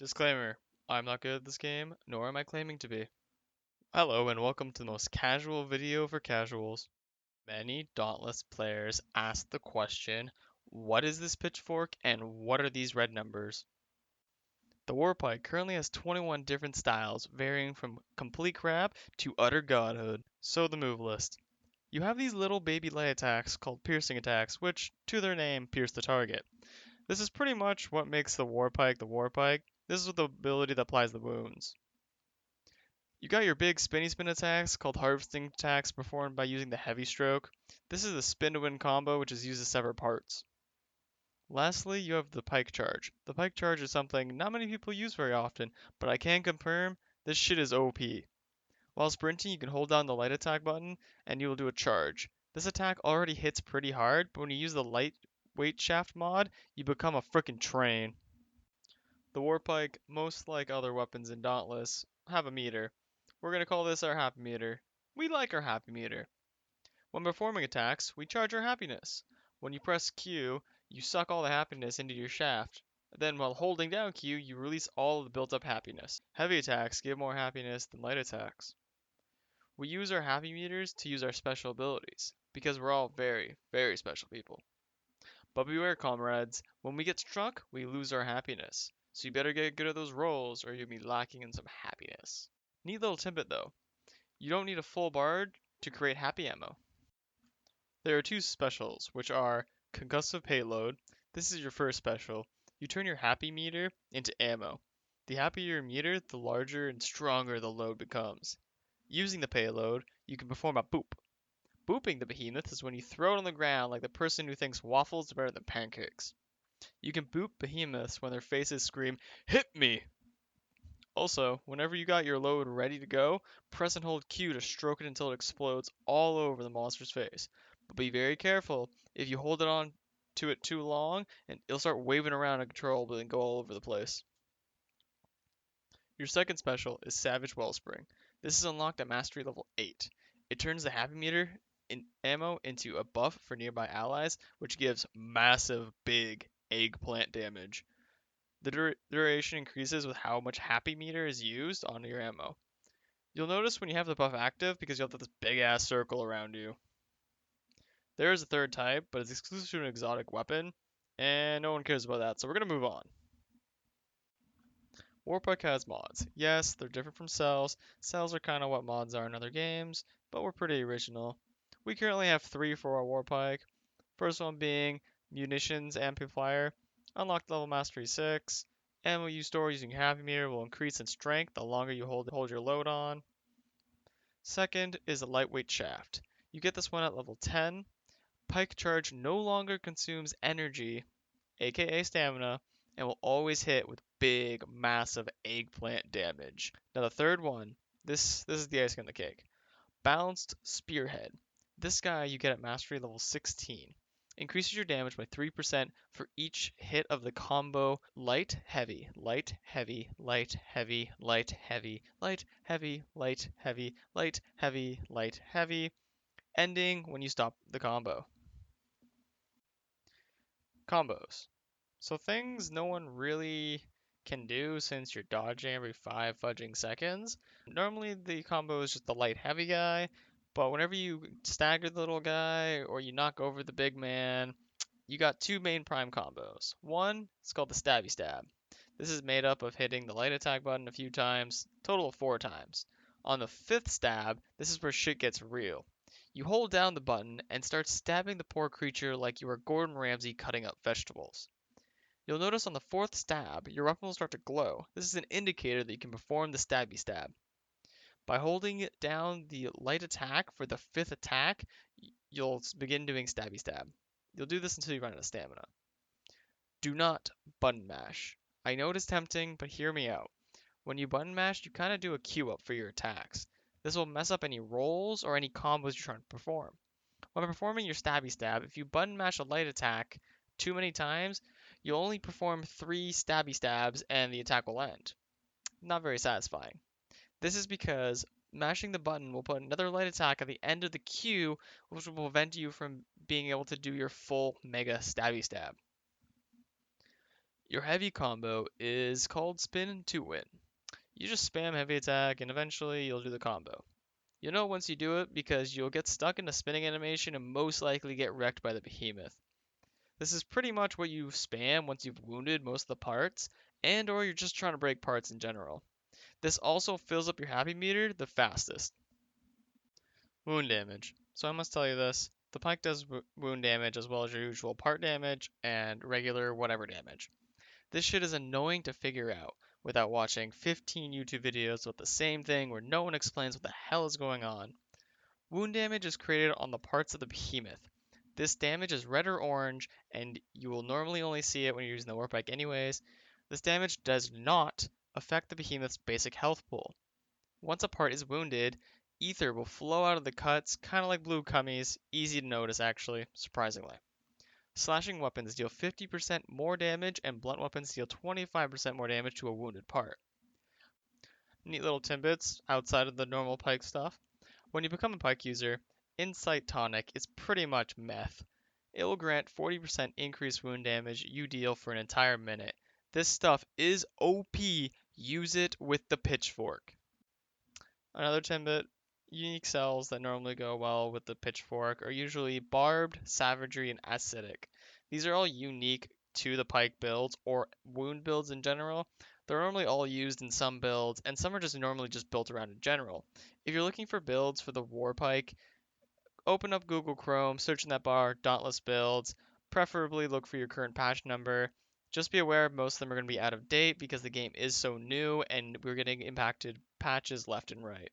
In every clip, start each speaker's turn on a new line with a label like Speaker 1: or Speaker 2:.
Speaker 1: Disclaimer, I'm not good at this game, nor am I claiming to be. Hello and welcome to the most casual video for casuals. Many Dauntless players ask the question, what is this pitchfork and what are these red numbers? The Warpike currently has 21 different styles, varying from complete crap to utter godhood. So the move list. You have these little baby light attacks called piercing attacks, which, to their name, pierce the target. This is pretty much what makes the Warpike the Warpike. This is the ability that applies the wounds. You got your big spinny spin attacks called harvesting attacks performed by using the heavy stroke. This is the spin to win combo which is used to sever parts. Lastly, you have the Pike charge. The Pike charge is something not many people use very often, but I can confirm this shit is OP. While sprinting, you can hold down the light attack button and you will do a charge. This attack already hits pretty hard, but when you use the lightweight shaft mod, you become a frickin' train. The Warpike, most like other weapons in Dauntless, have a meter. We're going to call this our happy meter. We like our happy meter. When performing attacks, we charge our happiness. When you press Q, you suck all the happiness into your shaft. Then while holding down Q, you release all of the built up happiness. Heavy attacks give more happiness than light attacks. We use our happy meters to use our special abilities, because we're all very, very special people. But beware, comrades, when we get struck, we lose our happiness. So you better get good at those rolls, or you'll be lacking in some happiness. Neat little tidbit though. You don't need a full bard to create happy ammo. There are two specials, which are concussive payload. This is your first special. You turn your happy meter into ammo. The happier your meter, the larger and stronger the load becomes. Using the payload, you can perform a boop. Booping the behemoth is when you throw it on the ground like the person who thinks waffles are better than pancakes. You can boop behemoths when their faces scream, "Hit me!" Also, whenever you got your load ready to go, press and hold Q to stroke it until it explodes all over the monster's face. But be very careful, if you hold it on to it too long, and it'll start waving around uncontrollably and go all over the place. Your second special is Savage Wellspring. This is unlocked at Mastery level 8. It turns the Happy Meter in ammo into a buff for nearby allies, which gives massive big eggplant damage. The duration increases with how much Happy Meter is used on your ammo. You'll notice when you have the buff active because you'll have this big ass circle around you. There is a third type, but it's exclusive to an exotic weapon, and no one cares about that, so we're gonna move on. Warpike has mods. Yes, they're different from cells. Cells are kind of what mods are in other games, but we're pretty original. We currently have 3 for our Warpike. First one being Munitions Amplifier, unlocked level Mastery 6. Ammo you store using Happy Meter will increase in strength the longer you hold your load on. Second is a Lightweight Shaft. You get this one at level 10. Pike Charge no longer consumes energy, aka stamina, and will always hit with big, massive eggplant damage. Now the third one, this is the icing on the cake. Balanced Spearhead. This guy you get at Mastery level 16. Increases your damage by 3% for each hit of the combo light, heavy, light, heavy, light, heavy, light, heavy, light, heavy, light, heavy, light, heavy, light, heavy, ending when you stop the combo. Combos. So things no one really can do since you're dodging every 5 fudging seconds. Normally the combo is just the light heavy guy, but whenever you stagger the little guy or you knock over the big man, you got two main prime combos. One is called the stabby stab. This is made up of hitting the light attack button a few times, total of 4 times. On the fifth stab, this is where shit gets real. You hold down the button and start stabbing the poor creature like you are Gordon Ramsay cutting up vegetables. You'll notice on the fourth stab, your weapon will start to glow. This is an indicator that you can perform the stabby stab. By holding down the light attack for the fifth attack, you'll begin doing stabby stab. You'll do this until you run out of stamina. Do not button mash. I know it is tempting, but hear me out. When you button mash, you kind of do a queue up for your attacks. This will mess up any rolls or any combos you're trying to perform. When performing your stabby stab, if you button mash a light attack too many times, you'll only perform 3 stabby stabs and the attack will end. Not very satisfying. This is because mashing the button will put another light attack at the end of the queue, which will prevent you from being able to do your full mega stabby stab. Your heavy combo is called spin to win. You just spam heavy attack and eventually you'll do the combo. You'll know once you do it because you'll get stuck in a spinning animation and most likely get wrecked by the behemoth. This is pretty much what you spam once you've wounded most of the parts and or you're just trying to break parts in general. This also fills up your happy meter the fastest. Wound damage. So I must tell you this. The Pike does wound damage as well as your usual part damage and regular whatever damage. This shit is annoying to figure out without watching 15 YouTube videos with the same thing where no one explains what the hell is going on. Wound damage is created on the parts of the behemoth. This damage is red or orange, and you will normally only see it when you're using the Warpike anyways. This damage does not affect the behemoth's basic health pool. Once a part is wounded, ether will flow out of the cuts, kind of like blue cummies, easy to notice actually, surprisingly. Slashing weapons deal 50% more damage, and blunt weapons deal 25% more damage to a wounded part. Neat little tidbits outside of the normal Pike stuff. When you become a Pike user, Insight Tonic is pretty much meth. It will grant 40% increased wound damage you deal for an entire minute. This stuff is OP. Use it with the pitchfork. Another tidbit, unique cells that normally go well with the pitchfork are usually barbed, savagery, and acidic. These are all unique to the Pike builds or wound builds in general. They're normally all used in some builds, and some are just normally just built around in general. If you're looking for builds for the War Pike, open up Google Chrome, search in that bar, Dauntless builds. Preferably look for your current patch number. Just be aware most of them are going to be out of date because the game is so new and we're getting impacted patches left and right.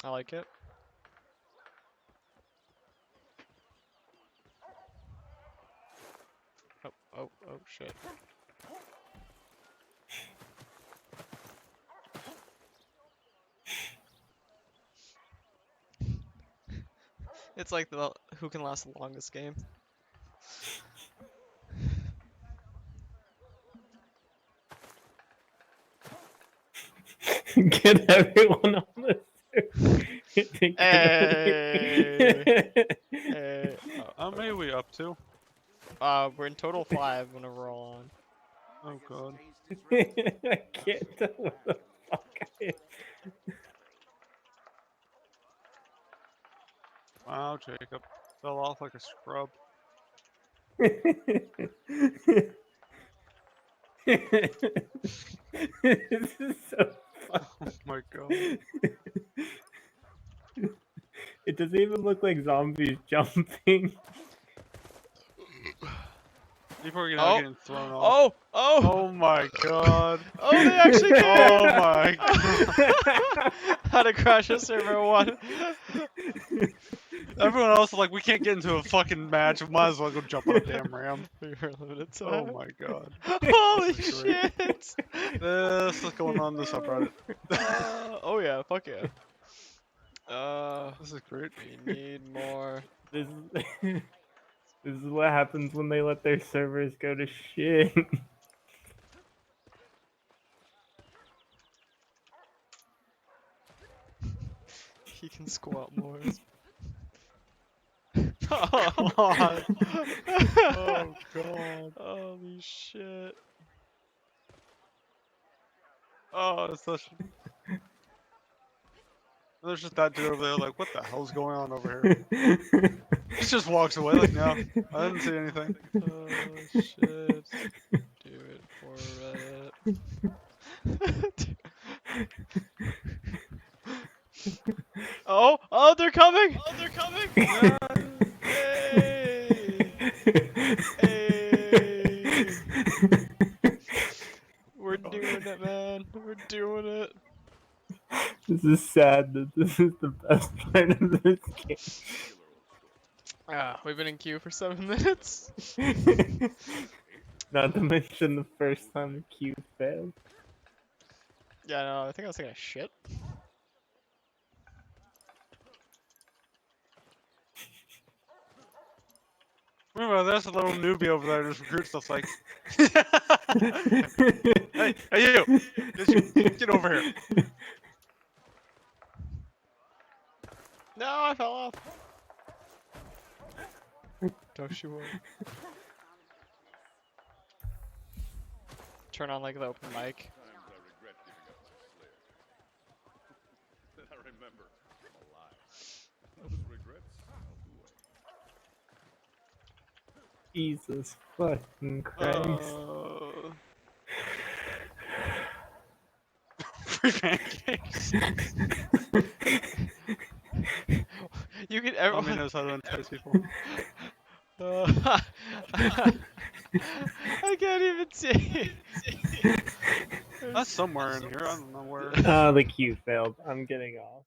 Speaker 1: I like it. Oh, shit. It's like the who can last the longest game.
Speaker 2: Get everyone on the
Speaker 1: Hey! Hey.
Speaker 3: How many are we up to?
Speaker 1: We're in total 5 whenever we're all on.
Speaker 3: Oh god.
Speaker 2: I can't tell what the fuck I am.
Speaker 3: Wow, Jacob. Fell off like a scrub.
Speaker 2: This is so
Speaker 3: Oh my god.
Speaker 2: It doesn't even look like zombies jumping.
Speaker 3: People are
Speaker 1: Oh.
Speaker 3: getting thrown off. Oh my god.
Speaker 1: Oh, they actually
Speaker 3: Oh
Speaker 1: can!
Speaker 3: my god.
Speaker 1: How to crash a server 1.
Speaker 3: Everyone else is like, we can't get into a fucking match. We might as well go jump on a damn ram.
Speaker 1: We were limited time.
Speaker 3: Oh my god.
Speaker 1: Holy
Speaker 3: This is great.
Speaker 1: shit!
Speaker 3: This is going on the subreddit.
Speaker 1: Oh yeah, fuck yeah.
Speaker 3: This is great.
Speaker 1: We need more.
Speaker 2: This is what happens when they let their servers go to shit.
Speaker 1: He can squat more.
Speaker 3: Oh god. Oh god.
Speaker 1: Holy shit.
Speaker 3: Oh, it's such. There's just that dude over there, like, what the hell's going on over here? He just walks away, like, no, I didn't see anything.
Speaker 1: Oh shit. Do it for Reddit. Oh, they're coming! Oh, they're coming! Hey! Hey! We're doing it, man. We're doing it.
Speaker 2: This is sad that this is the best part of this game.
Speaker 1: We've been in queue for 7 minutes.
Speaker 2: Not to mention the first time the queue failed.
Speaker 1: Yeah, no, I think I was taking a shit.
Speaker 3: Remember, there's a little newbie over there just recruits stuff like, hey, you! Get over here.
Speaker 1: No, I fell off. Don't you worry. turn on like the open mic.
Speaker 2: Jesus fucking Christ.
Speaker 3: Free pancakes.
Speaker 1: You can
Speaker 3: Tommy
Speaker 1: everyone.
Speaker 3: knows how to entice people.
Speaker 1: I can't even see.
Speaker 3: That's somewhere in here. I don't know where.
Speaker 2: Oh, the queue failed. I'm getting off.